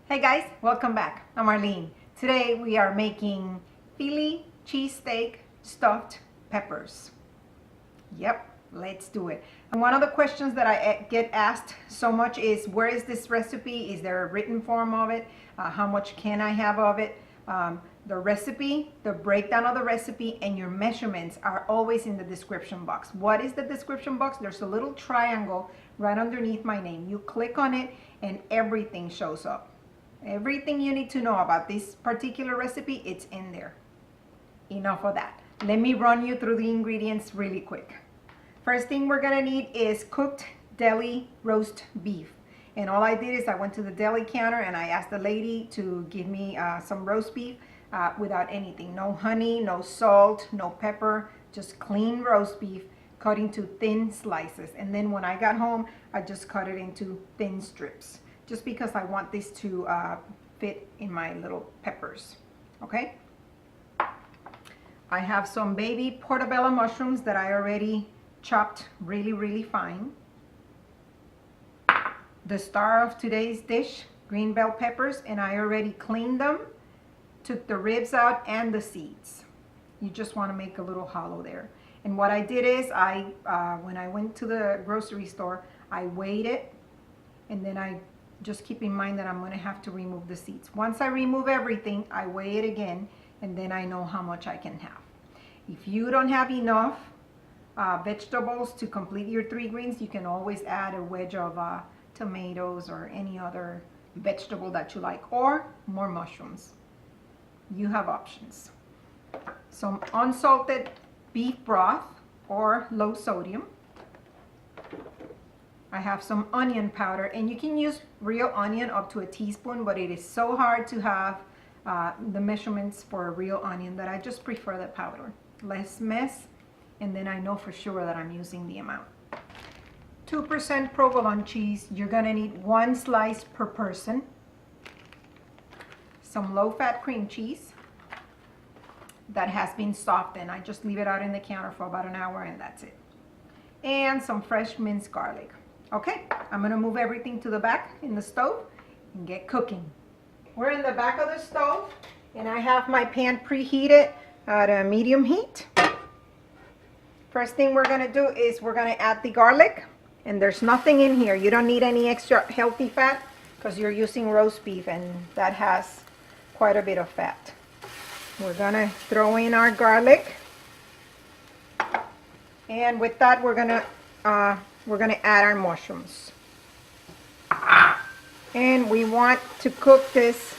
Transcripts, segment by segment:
Hey guys, welcome back. I'm Arlene. Today we are making Philly cheesesteak stuffed peppers. Yep, let's do it. And one of the questions that I get asked so much is, where is this recipe? Is there a written form of it? How much can I have of it? The recipe, the breakdown of the recipe, and your measurements are always in the description box. What is the description box? There's a little triangle right underneath my name. You click on it and everything shows up. Everything you need to know about this particular recipe, it's in there. Enough of that. Let me run you through the ingredients really quick. First thing we're gonna need is cooked deli roast beef. And all I did is I went to the deli counter and I asked the lady to give me some roast beef without anything. No honey, no salt, no pepper, just clean roast beef cut into thin slices. And then when I got home, I just cut it into thin strips, just because I want this to fit in my little peppers, okay? I have some baby portobello mushrooms that I already chopped really fine. The star of today's dish, green bell peppers, and I already cleaned them, took the ribs out and the seeds. You just want to make a little hollow there. And what I did is when I went to the grocery store, I weighed it, and then I just keep in mind that I'm going to have to remove the seeds. Once I remove everything, I weigh it again, and then I know how much I can have. If you don't have enough vegetables to complete your 3 greens, you can always add a wedge of tomatoes or any other vegetable that you like, or more mushrooms. You have options. Some unsalted beef broth or low sodium. I have some onion powder, and you can use real onion up to a teaspoon, but it is so hard to have the measurements for a real onion that I just prefer the powder. Less mess, and then I know for sure that I'm using the amount. 2% provolone cheese. You're gonna need 1 slice per person. Some low-fat cream cheese that has been softened. I just leave it out in the counter for about an hour and that's it. And some fresh minced garlic. Okay, I'm gonna move everything to the back in the stove and get cooking. We're in the back of the stove, and I have my pan preheated at a medium heat. First thing we're gonna do is we're gonna add the garlic, and there's nothing in here. You don't need any extra healthy fat because you're using roast beef, and that has quite a bit of fat. We're gonna throw in our garlic, and with that we're gonna add our mushrooms. And we want to cook this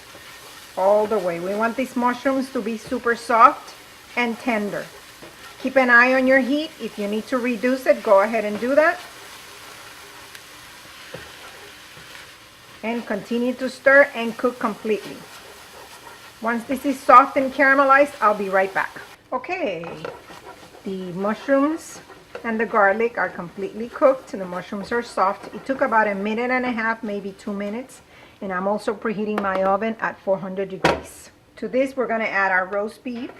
all the way. We want these mushrooms to be super soft and tender. Keep an eye on your heat. If you need to reduce it, go ahead and do that. And continue to stir and cook completely. Once this is soft and caramelized, I'll be right back. Okay, the mushrooms and the garlic are completely cooked. The mushrooms are soft. It took about 1.5 minutes, maybe 2 minutes. And I'm also preheating my oven at 400 degrees. To this, we're gonna add our roast beef.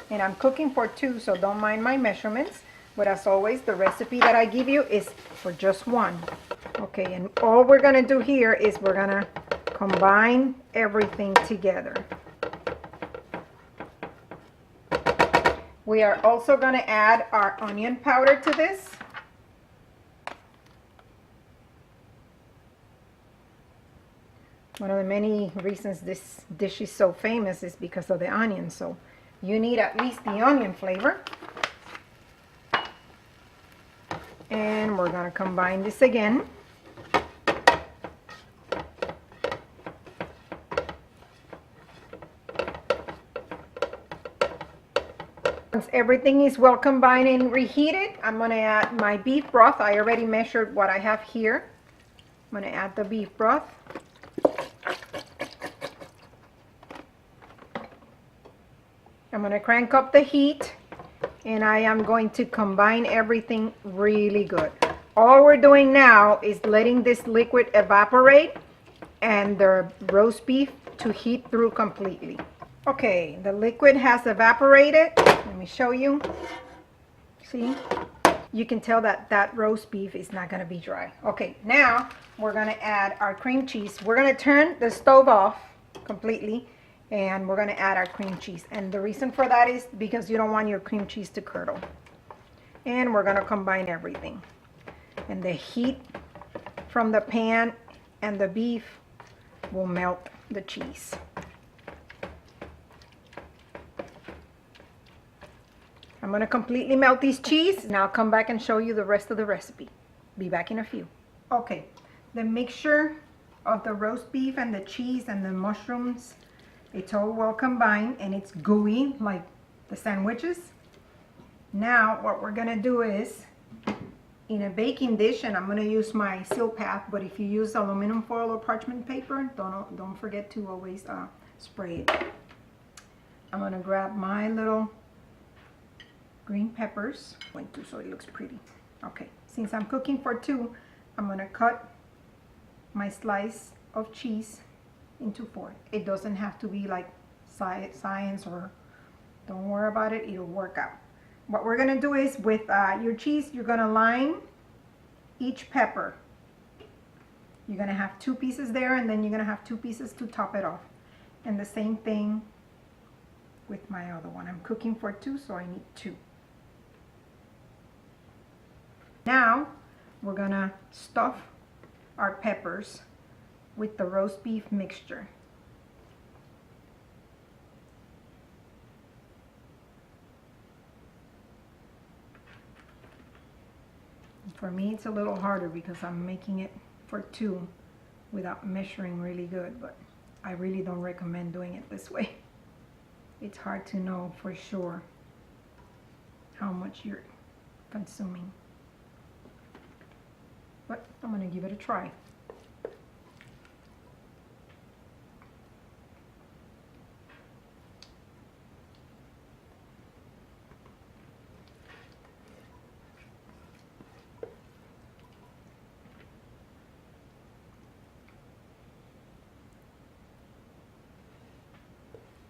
And I'm cooking for 2, so don't mind my measurements. But as always, the recipe that I give you is for just 1. Okay, and all we're gonna do here is we're gonna combine everything together. We are also gonna add our onion powder to this. One of the many reasons this dish is so famous is because of the onion, so you need at least the onion flavor. And we're gonna combine this again. Once everything is well combined and reheated, I'm gonna add my beef broth. I already measured what I have here. I'm gonna add the beef broth. I'm gonna crank up the heat, and I am going to combine everything really good. All we're doing now is letting this liquid evaporate and the roast beef to heat through completely. Okay, the liquid has evaporated. Let me show you. See? you can tell that that roast beef is not going to be dry. Okay, now we're going to add our cream cheese. We're going to turn the stove off completely, and we're going to add our cream cheese. And the reason for that is because you don't want your cream cheese to curdle. And we're going to combine everything. And the heat from the pan and the beef will melt the cheese. I'm going to completely melt this cheese, and I'll come back and show you the rest of the recipe. Be back in a few. Okay, the mixture of the roast beef and the cheese and the mushrooms, it's all well combined and it's gooey like the sandwiches. Now what we're going to do is, in a baking dish, and I'm going to use my seal path, but if you use aluminum foil or parchment paper, don't forget to always spray it. I'm going to grab my little green peppers, so it looks pretty. Okay, since I'm cooking for two, I'm going to cut my slice of cheese into 4. It doesn't have to be like science, or don't worry about it, it'll work out. What we're going to do is, with your cheese, you're going to line each pepper. You're going to have 2 pieces there, and then you're going to have 2 pieces to top it off. And the same thing with my other one. I'm cooking for 2, so I need 2. Now we're going to stuff our peppers with the roast beef mixture. For me, it's a little harder because I'm making it for 2 without measuring really good, but I really don't recommend doing it this way. It's hard to know for sure how much you're consuming. But I'm going to give it a try.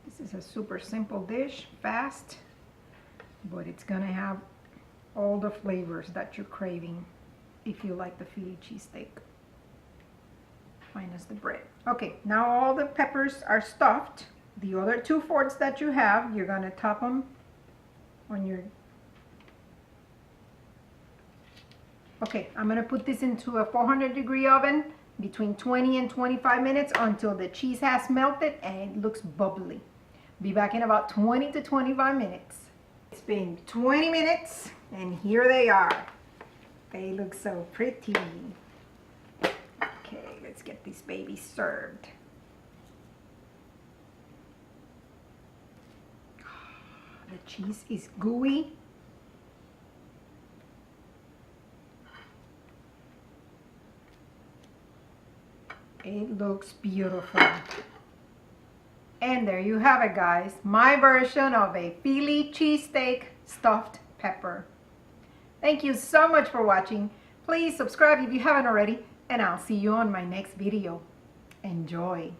This is a super simple dish, fast, but it's going to have all the flavors that you're craving if you like the Philly cheesesteak, minus the bread. Okay, now all the peppers are stuffed. The other 2 forks that you have, you're going to top them on your... Okay, I'm going to put this into a 400-degree oven between 20 and 25 minutes until the cheese has melted and it looks bubbly. Be back in about 20 to 25 minutes. It's been 20 minutes and here they are. They look so pretty. Okay, let's get these babies served. The cheese is gooey. It looks beautiful. And there you have it, guys. My version of a Philly cheesesteak stuffed pepper. Thank you so much for watching. Please subscribe if you haven't already, and I'll see you on my next video. Enjoy.